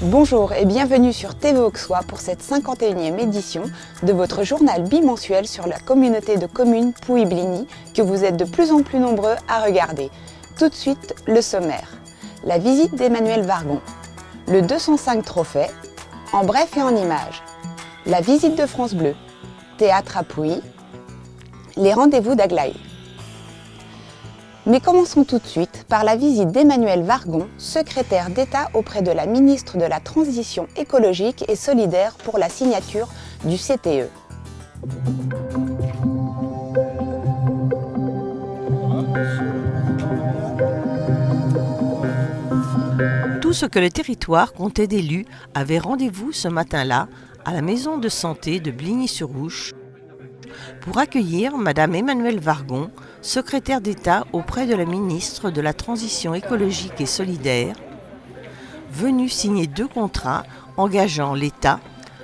Bonjour et bienvenue sur TV Auxois pour cette 51e édition de votre journal bimensuel sur la communauté de communes Pouilly-Bligny que vous êtes de plus en plus nombreux à regarder. Tout de suite, le sommaire. La visite d'Emmanuel Wargon, le 205 trophée, en bref et en images. La visite de France Bleu, théâtre à Pouilly, les rendez-vous d'Aglaé. Mais commençons tout de suite par la visite d'Emmanuel Wargon, secrétaire d'État auprès de la ministre de la Transition écologique et solidaire pour la signature du CTE. Tout ce que le territoire comptait d'élus avait rendez-vous ce matin-là à la maison de santé de Bligny-sur-Ouche pour accueillir Madame Emmanuelle Wargon, secrétaire d'État auprès de la ministre de la Transition écologique et solidaire, venue signer 2 contrats engageant l'État,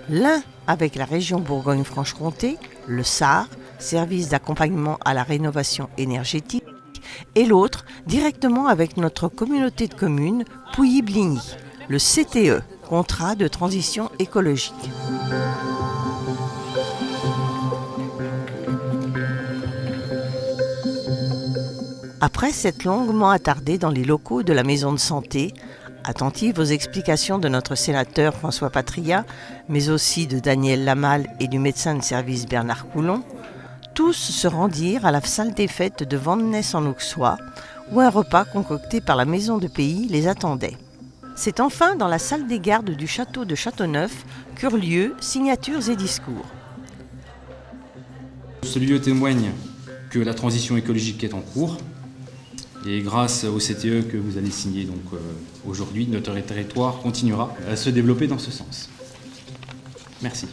l'un avec la région Bourgogne-Franche-Comté, le SAR, service d'accompagnement à la rénovation énergétique, et l'autre directement avec notre communauté de communes Pouilly-Bligny, le CTE, contrat de transition écologique. Après s'être longuement attardée dans les locaux de la maison de santé, attentive aux explications de notre sénateur François Patria, mais aussi de Daniel Lamal et du médecin de service Bernard Coulon, tous se rendirent à la salle des fêtes de Vandenesse-en-Auxois, où un repas concocté par la maison de pays les attendait. C'est enfin dans la salle des gardes du château de Châteauneuf qu'eurent lieu signatures et discours. Ce lieu témoigne que la transition écologique est en cours. Et grâce au CTE que vous allez signer aujourd'hui, notre territoire continuera à se développer dans ce sens. Merci.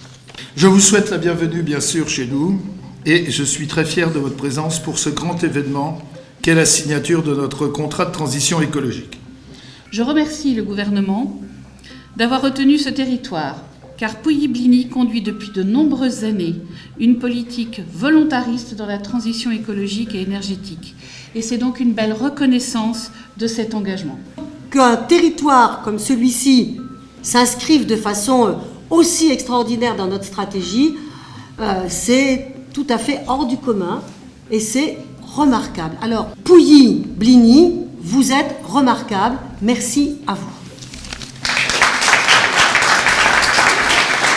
Je vous souhaite la bienvenue bien sûr chez nous et je suis très fier de votre présence pour ce grand événement qu'est la signature de notre contrat de transition écologique. Je remercie le gouvernement d'avoir retenu ce territoire, car Pouilly-Bligny conduit depuis de nombreuses années une politique volontariste dans la transition écologique et énergétique. Et c'est donc une belle reconnaissance de cet engagement. Qu'un territoire comme celui-ci s'inscrive de façon aussi extraordinaire dans notre stratégie, c'est tout à fait hors du commun et c'est remarquable. Alors, Pouilly-Bligny, vous êtes remarquable. Merci à vous.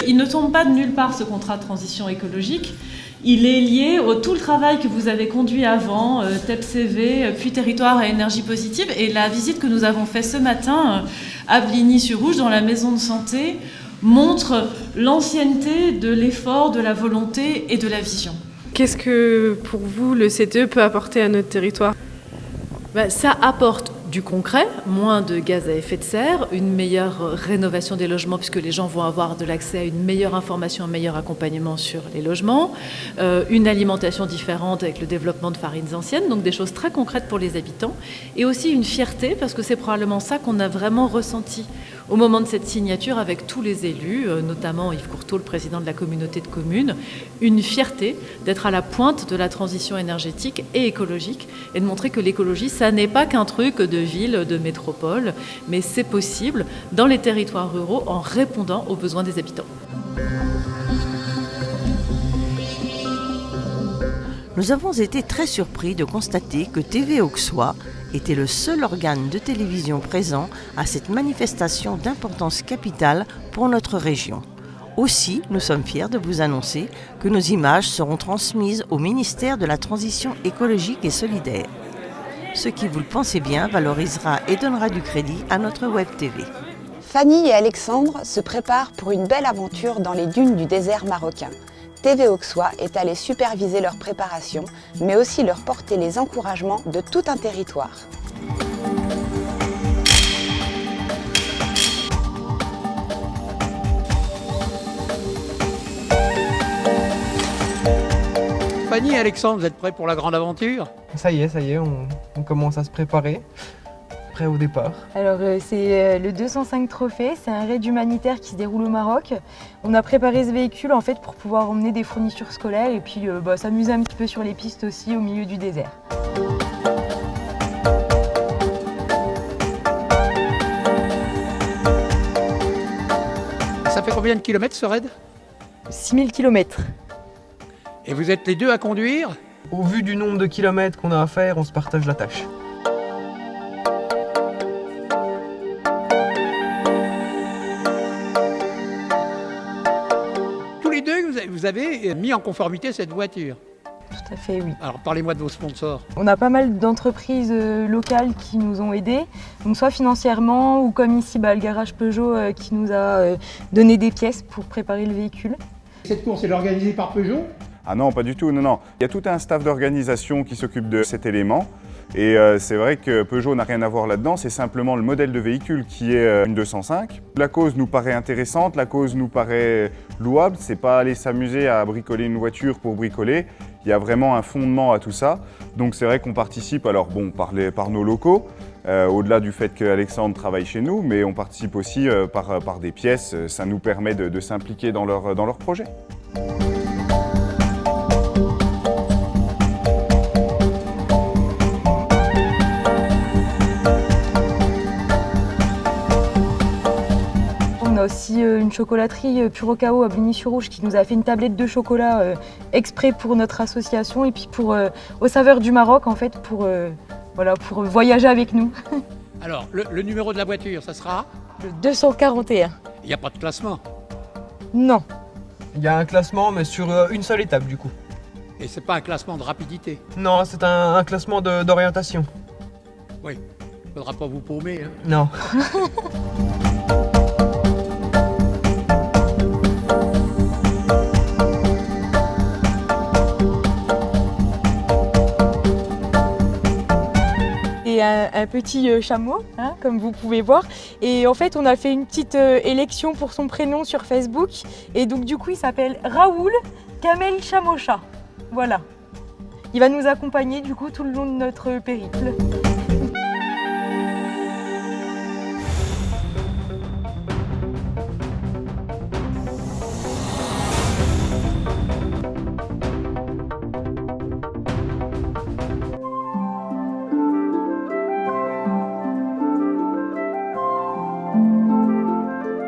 Il ne tombe pas de nulle part ce contrat de transition écologique. Il est lié au tout le travail que vous avez conduit avant, TEPCV, puis Territoire à énergie positive. Et la visite que nous avons faite ce matin à Bligny-sur-Ouche, dans la maison de santé, montre l'ancienneté de l'effort, de la volonté et de la vision. Qu'est-ce que, pour vous, le CTE peut apporter à notre territoire ? Ça apporte du concret, moins de gaz à effet de serre, une meilleure rénovation des logements puisque les gens vont avoir de l'accès à une meilleure information, un meilleur accompagnement sur les logements, une alimentation différente avec le développement de farines anciennes, donc des choses très concrètes pour les habitants, et aussi une fierté parce que c'est probablement ça qu'on a vraiment ressenti au moment de cette signature avec tous les élus, notamment Yves Courteau, le président de la communauté de communes, une fierté d'être à la pointe de la transition énergétique et écologique et de montrer que l'écologie, ça n'est pas qu'un truc de ville, de métropole, mais c'est possible dans les territoires ruraux en répondant aux besoins des habitants. Nous avons été très surpris de constater que TV Auxois était le seul organe de télévision présent à cette manifestation d'importance capitale pour notre région. Aussi, nous sommes fiers de vous annoncer que nos images seront transmises au ministère de la Transition écologique et solidaire. Ce qui, vous le pensez bien, valorisera et donnera du crédit à notre Web TV. Fanny et Alexandre se préparent pour une belle aventure dans les dunes du désert marocain. TV Auxois est allé superviser leur préparation, mais aussi leur porter les encouragements de tout un territoire. Fanny et Alexandre, vous êtes prêts pour la grande aventure ? Ça y est, on commence à se préparer. Prêt au départ. Alors c'est le 205 trophée, c'est un raid humanitaire qui se déroule au Maroc. On a préparé ce véhicule en fait pour pouvoir emmener des fournitures scolaires et puis s'amuser un petit peu sur les pistes aussi au milieu du désert. fait combien de kilomètres ce raid? 6000 km. Et vous êtes les deux à conduire? Au vu du nombre de kilomètres qu'on a à faire, on se partage la tâche. Tous les deux, vous avez mis en conformité cette voiture. Tout à fait, oui. Alors parlez-moi de vos sponsors. On a pas mal d'entreprises locales qui nous ont aidés, donc soit financièrement ou comme ici le garage Peugeot qui nous a donné des pièces pour préparer le véhicule. Cette course est organisée par Peugeot? Ah non, pas du tout, non. Il y a tout un staff d'organisation qui s'occupe de cet élément. Et c'est vrai que Peugeot n'a rien à voir là-dedans, c'est simplement le modèle de véhicule qui est une 205. La cause nous paraît intéressante, la cause nous paraît louable, c'est pas aller s'amuser à bricoler une voiture pour bricoler, il y a vraiment un fondement à tout ça. Donc c'est vrai qu'on participe, alors bon, par nos locaux, au-delà du fait qu'Alexandre travaille chez nous, mais on participe aussi par des pièces, ça nous permet de s'impliquer dans leur projet. On a aussi une chocolaterie Pur au Chaos à Bligny-sur-Rouge qui nous a fait une tablette de chocolat exprès pour notre association et puis aux saveurs du Maroc en fait pour voyager avec nous. Alors, le numéro de la voiture, ça sera? Le 241. Il n'y a pas de classement? Non. Il y a un classement, mais sur une seule étape du coup. Et c'est pas un classement de rapidité? Non, c'est un classement d'orientation. Oui, il ne faudra pas vous paumer. Hein. Non. Et un petit chameau, hein, comme vous pouvez voir. Et en fait, on a fait une petite élection pour son prénom sur Facebook. Et donc, du coup, il s'appelle Raoul Kamel Chamocha. Voilà. Il va nous accompagner, du coup, tout le long de notre périple.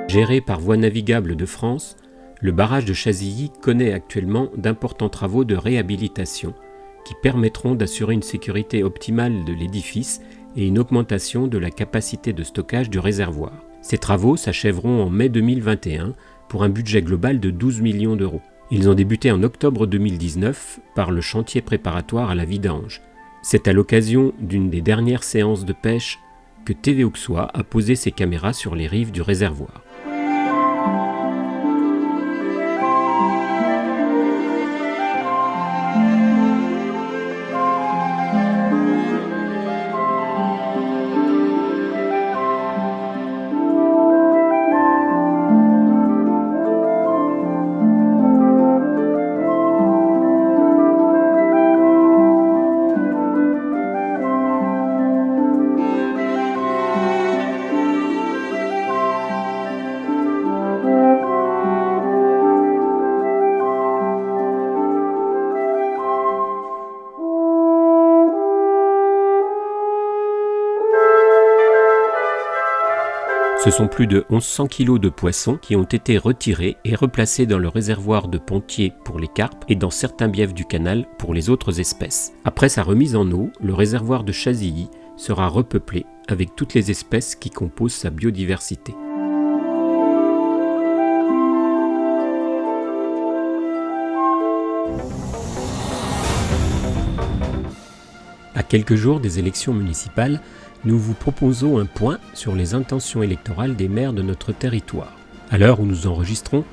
Géré par Voies navigables de France, le barrage de Chazilly connaît actuellement d'importants travaux de réhabilitation qui permettront d'assurer une sécurité optimale de l'édifice et une augmentation de la capacité de stockage du réservoir. Ces travaux s'achèveront en mai 2021 pour un budget global de 12 millions d'euros. Ils ont débuté en octobre 2019 par le chantier préparatoire à la vidange. C'est à l'occasion d'une des dernières séances de pêche que TV Auxois a posé ses caméras sur les rives du réservoir. Ce sont plus de 1100 kg de poissons qui ont été retirés et replacés dans le réservoir de Pontier pour les carpes et dans certains biefs du canal pour les autres espèces. Après sa remise en eau, le réservoir de Chazilly sera repeuplé avec toutes les espèces qui composent sa biodiversité. À quelques jours des élections municipales, nous vous proposons un point sur les intentions électorales des maires de notre territoire. À l'heure où nous enregistrons,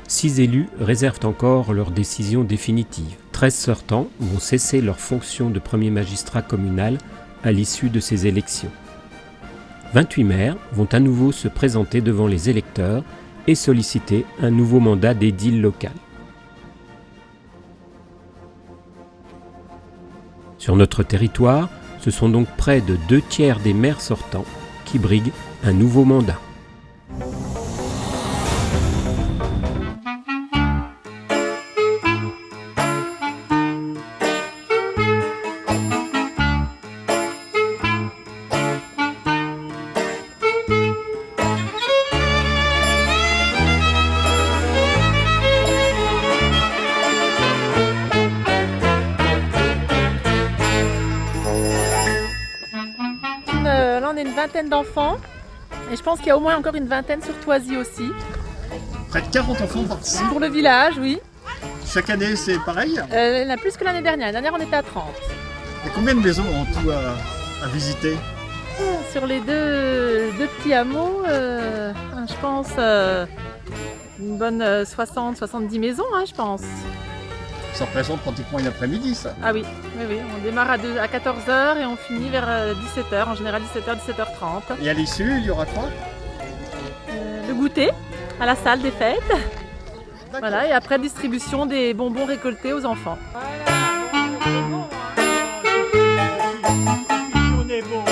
6 élus réservent encore leur décision définitive. 13 sortants vont cesser leur fonction de premier magistrat communal à l'issue de ces élections. 28 maires vont à nouveau se présenter devant les électeurs et solliciter un nouveau mandat d'édile local. Sur notre territoire, ce sont donc près de 2/3 des maires sortants qui briguent un nouveau mandat. vingtaine d'enfants. Et je pense qu'il y a au moins encore une vingtaine sur Thoisy aussi. Près de 40 enfants participent. Pour le village, oui. Chaque année, c'est pareil? Il y en a plus que l'année dernière. L'année dernière, on était à 30. Et combien de maisons en tout à visiter? Sur les deux petits hameaux, je pense une bonne 60-70 maisons, je pense. Ça représente pratiquement une après-midi, ça. Ah oui, on démarre à 14h et on finit vers 17h, en général 17h, 17h30. Et à l'issue, il y aura quoi? Le goûter à la salle des fêtes. Voilà, et après distribution des bonbons récoltés aux enfants. On est bon.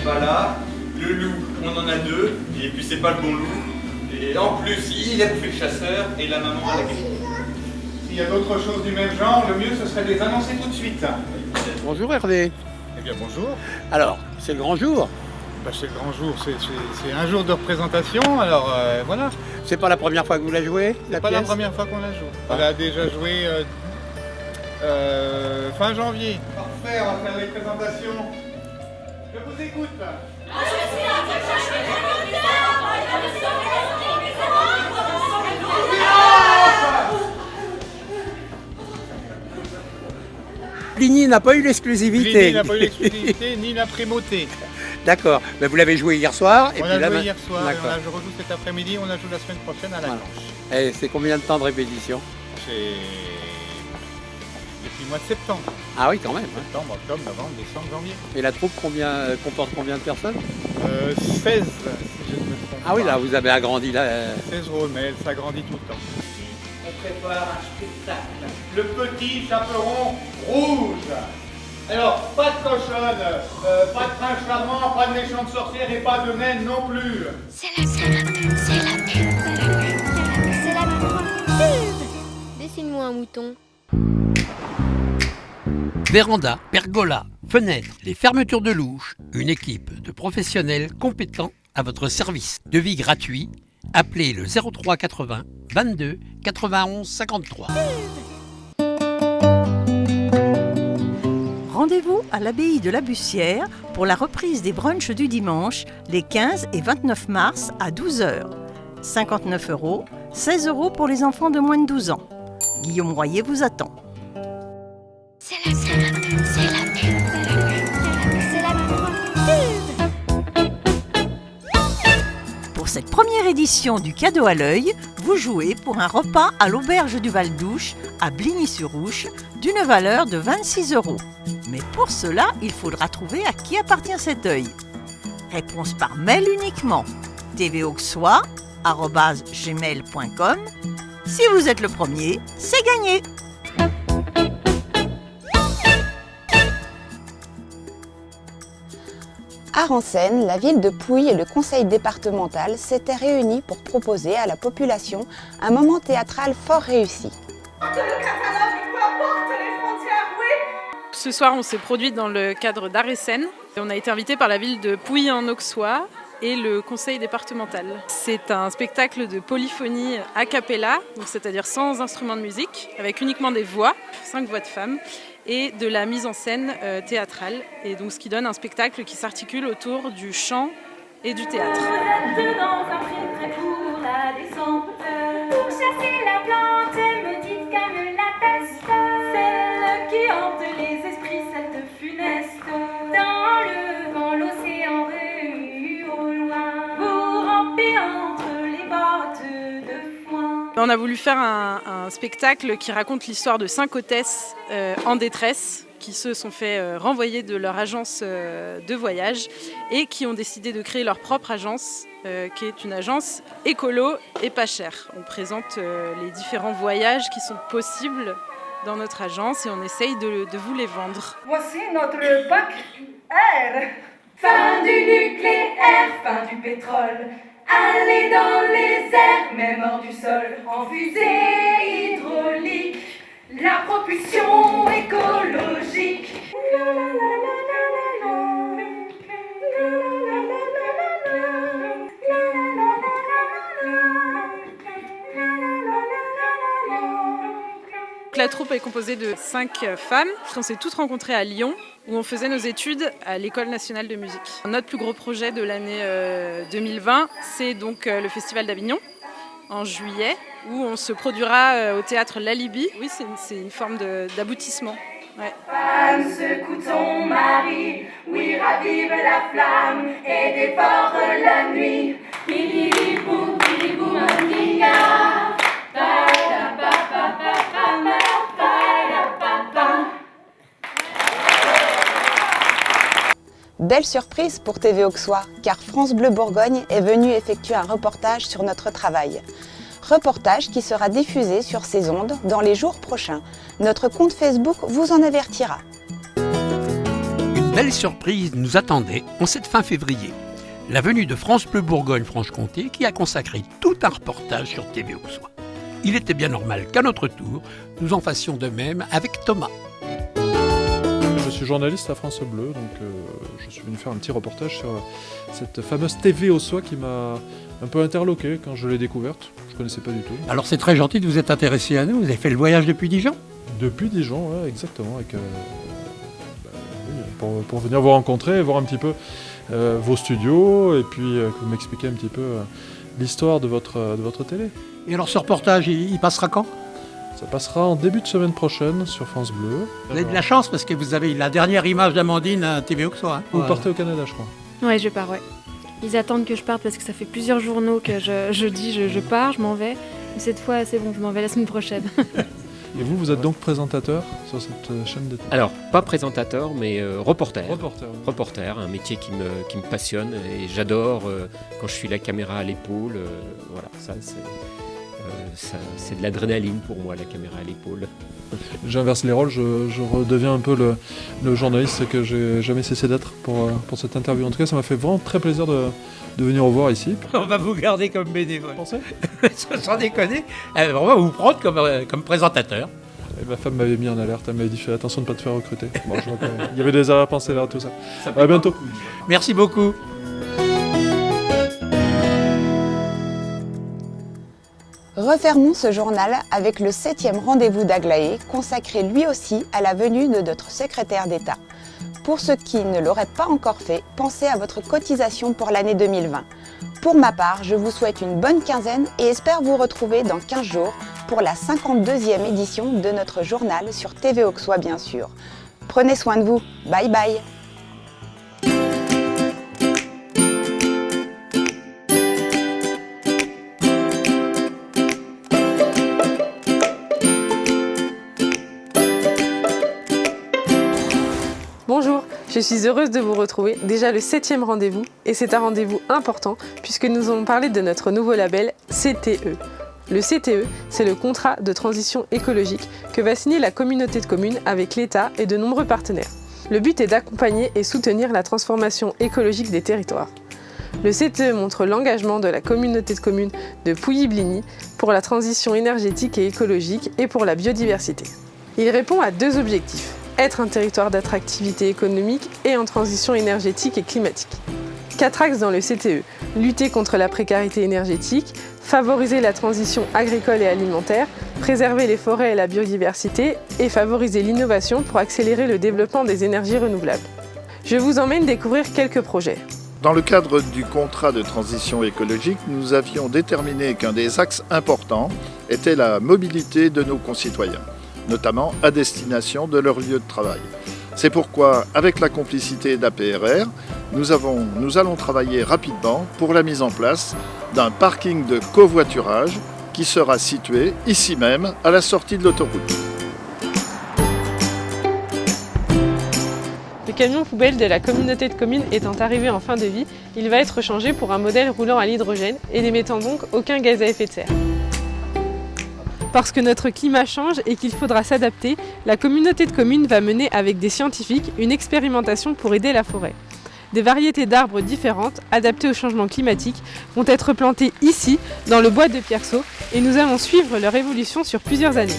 Pas là, le loup, on en a deux, et puis c'est pas le bon loup. Et en plus, il a bouffé le chasseur et la maman a la grippe. S'il y a d'autres choses du même genre, le mieux ce serait de les annoncer tout de suite. Bonjour Hervé. Eh bien bonjour. Alors, c'est le grand jour. C'est le grand jour, c'est un jour de représentation, alors voilà. C'est pas la première fois que vous la jouez, C'est pas la première fois qu'on la joue. On l'a déjà joué fin janvier. Parfait, on va faire les présentations. Je vous écoute. Bligny n'a pas eu l'exclusivité. Bligny n'a pas eu l'exclusivité ni la primauté. D'accord, mais vous l'avez joué hier soir. On a joué hier soir, et je rejoue cet après-midi, on a joué la semaine prochaine à la Canche. Et c'est combien de temps de répétition? C'est depuis le mois de septembre. Ah oui, quand même. Septembre, octobre, novembre, décembre, janvier. Et la troupe comporte combien de personnes? 16, si je ne me trompe Ah oui, pas. là, vous avez agrandi. Là, 16 rôles, mais elle s'agrandit tout le temps. On prépare un spectacle. Le petit chaperon rouge. Alors, pas de cochonne, pas de prince charmant, pas de méchante sorcière et pas de naine non plus. C'est la pub. Dessine-moi un mouton. Véranda, pergola, fenêtres, les fermetures de louches, une équipe de professionnels compétents à votre service. Devis gratuit, appelez le 03 80 22 91 53. Rendez-vous à l'abbaye de la Bussière pour la reprise des brunchs du dimanche, les 15 et 29 mars à 12h. 59 €, 16 € pour les enfants de moins de 12 ans. Guillaume Royer vous attend. C'est la Pour cette première édition du Cadeau à l'œil, vous jouez pour un repas à l'auberge du Val-d'Ouche à Bligny-sur-Ouche d'une valeur de 26 €. Mais pour cela, il faudra trouver à qui appartient cet œil. Réponse par mail uniquement. tvauxois@gmail.com. Si vous êtes le premier, c'est gagné. À Rancennes, la ville de Pouilly et le conseil départemental s'étaient réunis pour proposer à la population un moment théâtral fort réussi. Ce soir, on s'est produit dans le cadre d'Aresen. On a été invité par la ville de Pouilly-en-Auxois et le conseil départemental. C'est un spectacle de polyphonie a cappella, c'est-à-dire sans instrument de musique, avec uniquement des voix, 5 voix de femmes, et de la mise en scène théâtrale, et donc ce qui donne un spectacle qui s'articule autour du chant et du théâtre. Vous êtes dans un prix très court, la descente. Pour chasser la plante, maudite comme la peste, celle qui hante les esprits, cette funeste. Dans le vent, l'océan rue au loin, vous rampez entre les bottes de foin. On a voulu faire un spectacle qui raconte l'histoire de 5 hôtesses en détresse qui se sont fait renvoyer de leur agence de voyage et qui ont décidé de créer leur propre agence qui est une agence écolo et pas chère. On présente les différents voyages qui sont possibles dans notre agence et on essaye de vous les vendre. Voici notre bac R. Fin du nucléaire, fin du pétrole. Aller dans les airs, même hors du sol. En fusée hydraulique, la propulsion écologique. La troupe est composée de 5 femmes. On s'est toutes rencontrées à Lyon, où on faisait nos études à l'École nationale de musique. Notre plus gros projet de l'année 2020, c'est donc le Festival d'Avignon, en juillet, où on se produira au théâtre L'Alibi. Oui, c'est une forme d'aboutissement. Ouais. Femme, secoue ton mari, oui, ravive la flamme et dévore la nuit. Piribou, piribou, mandinga. Belle surprise pour TV Auxois, car France Bleu Bourgogne est venue effectuer un reportage sur notre travail. Reportage qui sera diffusé sur ces ondes dans les jours prochains. Notre compte Facebook vous en avertira. Une belle surprise nous attendait en cette fin février. La venue de France Bleu Bourgogne-Franche-Comté qui a consacré tout un reportage sur TV Auxois. Il était bien normal qu'à notre tour, nous en fassions de même avec Thomas. Je suis journaliste à France Bleu, donc je suis venu faire un petit reportage sur cette fameuse TV Auxois qui m'a un peu interloqué quand je l'ai découverte. Je ne connaissais pas du tout. Alors c'est très gentil de vous être intéressé à nous. Vous avez fait le voyage depuis Dijon ? Depuis Dijon, ouais, exactement. Avec, pour venir vous rencontrer et voir un petit peu vos studios et puis que vous m'expliquiez un petit peu l'histoire de votre télé. Et alors ce reportage, il passera quand ? Ça passera en début de semaine prochaine sur France Bleu. Vous avez de la chance parce que vous avez la dernière image d'Amandine à TV Auxois. Hein. Vous partez au Canada, je crois. Ouais, je pars, ouais. Ils attendent que je parte parce que ça fait plusieurs journaux que je dis je pars, je m'en vais. Mais cette fois, c'est bon, je m'en vais la semaine prochaine. Et vous êtes donc présentateur sur cette chaîne de télé ? Alors, pas présentateur, mais reporter. Reporter, un métier qui me passionne et j'adore quand je suis la caméra à l'épaule. Voilà, ça c'est de l'adrénaline pour moi, la caméra à l'épaule. J'inverse les rôles, je redeviens un peu le journaliste que j'ai jamais cessé d'être pour cette interview. En tout cas, ça m'a fait vraiment très plaisir de venir vous voir ici. On va vous garder comme bénévole. Sans déconner, on va vous prendre comme présentateur. Et ma femme m'avait mis en alerte, elle m'avait dit fais attention de ne pas te faire recruter. Bon, je vois il y avait des arrière-pensées là, tout ça. À bientôt. Merci beaucoup. Refermons ce journal avec le 7e rendez-vous d'Aglaé, consacré lui aussi à la venue de notre secrétaire d'État. Pour ceux qui ne l'auraient pas encore fait, pensez à votre cotisation pour l'année 2020. Pour ma part, je vous souhaite une bonne quinzaine et espère vous retrouver dans 15 jours pour la 52e édition de notre journal sur TV Auxois bien sûr. Prenez soin de vous, bye bye. Bonjour, je suis heureuse de vous retrouver, déjà le 7e rendez-vous, et c'est un rendez-vous important puisque nous allons parler de notre nouveau label CTE. Le CTE, c'est le contrat de transition écologique que va signer la communauté de communes avec l'État et de nombreux partenaires. Le but est d'accompagner et soutenir la transformation écologique des territoires. Le CTE montre l'engagement de la communauté de communes de Pouilly-Bligny pour la transition énergétique et écologique et pour la biodiversité. Il répond à 2 objectifs. Être un territoire d'attractivité économique et en transition énergétique et climatique. 4 axes dans le CTE. Lutter contre la précarité énergétique, favoriser la transition agricole et alimentaire, préserver les forêts et la biodiversité et favoriser l'innovation pour accélérer le développement des énergies renouvelables. Je vous emmène découvrir quelques projets. Dans le cadre du contrat de transition écologique, nous avions déterminé qu'un des axes importants était la mobilité de nos concitoyens, notamment à destination de leur lieu de travail. C'est pourquoi, avec la complicité d'APRR, nous allons travailler rapidement pour la mise en place d'un parking de covoiturage qui sera situé ici même, à la sortie de l'autoroute. Le camion poubelle de la communauté de communes étant arrivé en fin de vie, il va être changé pour un modèle roulant à l'hydrogène et n'émettant donc aucun gaz à effet de serre. Parce que notre climat change et qu'il faudra s'adapter, la communauté de communes va mener avec des scientifiques une expérimentation pour aider la forêt. Des variétés d'arbres différentes, adaptées au changement climatique, vont être plantées ici, dans le bois de Pierceau, et nous allons suivre leur évolution sur plusieurs années.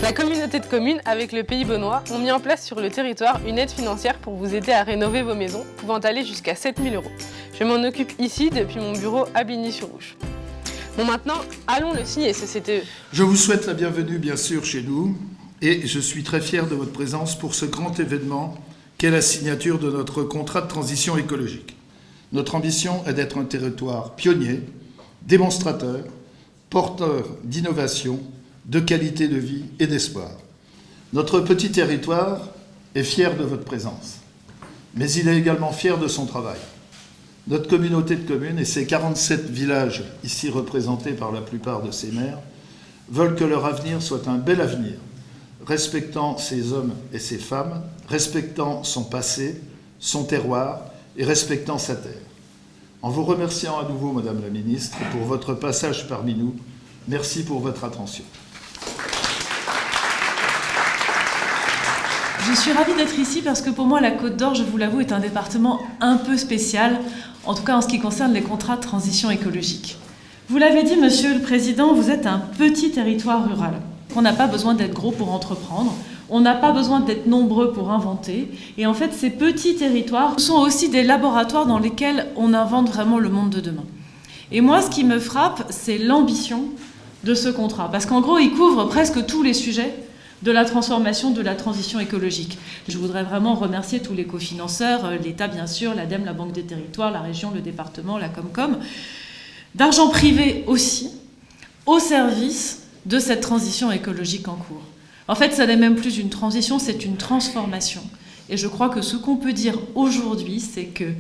La communauté de communes, avec le Pays Beaunois, ont mis en place sur le territoire une aide financière pour vous aider à rénover vos maisons, pouvant aller jusqu'à 7 000 €. Je m'en occupe ici, depuis mon bureau à Bligny-sur-Rouge. Bon, maintenant, allons le signer, ce CTE. Je vous souhaite la bienvenue, bien sûr, chez nous, et je suis très fier de votre présence pour ce grand événement qu'est la signature de notre contrat de transition écologique. Notre ambition est d'être un territoire pionnier, démonstrateur, porteur d'innovation, de qualité de vie et d'espoir. Notre petit territoire est fier de votre présence, mais il est également fier de son travail. Notre communauté de communes et ses 47 villages, ici représentés par la plupart de ses maires, veulent que leur avenir soit un bel avenir, respectant ses hommes et ses femmes, respectant son passé, son terroir et respectant sa terre. En vous remerciant à nouveau, Madame la Ministre, pour votre passage parmi nous, merci pour votre attention. Je suis ravie d'être ici parce que pour moi, la Côte d'Or, je vous l'avoue, est un département un peu spécial, en tout cas en ce qui concerne les contrats de transition écologique. Vous l'avez dit, Monsieur le Président, vous êtes un petit territoire rural. On n'a pas besoin d'être gros pour entreprendre, on n'a pas besoin d'être nombreux pour inventer. Et en fait, ces petits territoires sont aussi des laboratoires dans lesquels on invente vraiment le monde de demain. Et moi, ce qui me frappe, c'est l'ambition de ce contrat. Parce qu'en gros, il couvre presque tous les sujets de la transformation, de la transition écologique. Je voudrais vraiment remercier tous les cofinanceurs, l'État bien sûr, l'ADEME, la Banque des Territoires, la région, le département, la Comcom, d'argent privé aussi, au service de cette transition écologique en cours. En fait, ça n'est même plus une transition, c'est une transformation. Et je crois que ce qu'on peut dire aujourd'hui, c'est que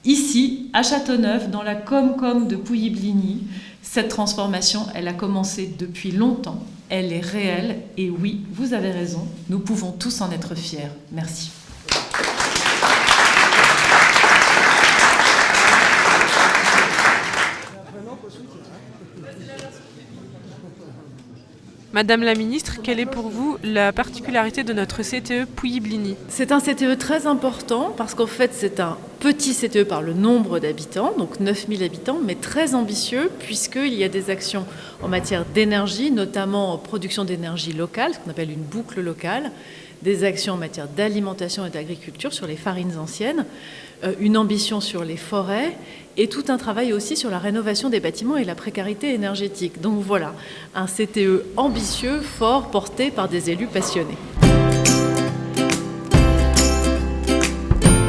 ici, à Châteauneuf, dans la Comcom de Pouilly-Bligny, cette transformation, elle a commencé depuis longtemps. Elle est réelle et oui, vous avez raison, nous pouvons tous en être fiers. Merci. Madame la Ministre, quelle est pour vous la particularité de notre CTE Pouilly-Bligny ? C'est un CTE très important parce qu'en fait c'est un petit CTE par le nombre d'habitants, donc 9000 habitants, mais très ambitieux puisqu'il y a des actions en matière d'énergie, notamment en production d'énergie locale, ce qu'on appelle une boucle locale, des actions en matière d'alimentation et d'agriculture sur les farines anciennes, une ambition sur les forêts et tout un travail aussi sur la rénovation des bâtiments et la précarité énergétique. Donc voilà, un CTE ambitieux, fort, porté par des élus passionnés.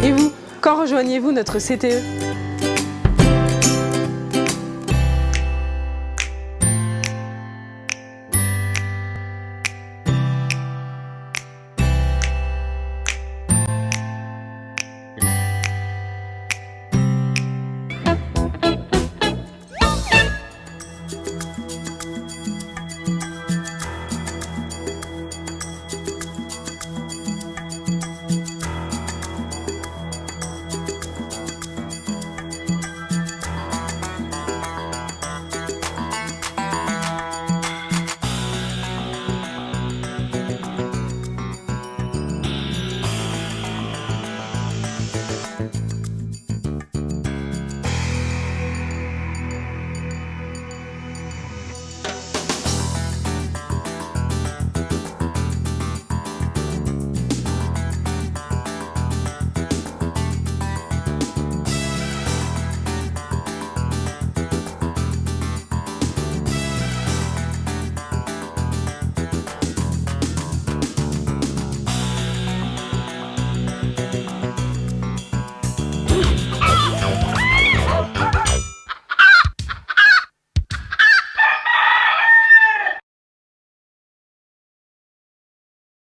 Et vous, quand rejoignez-vous notre CTE ?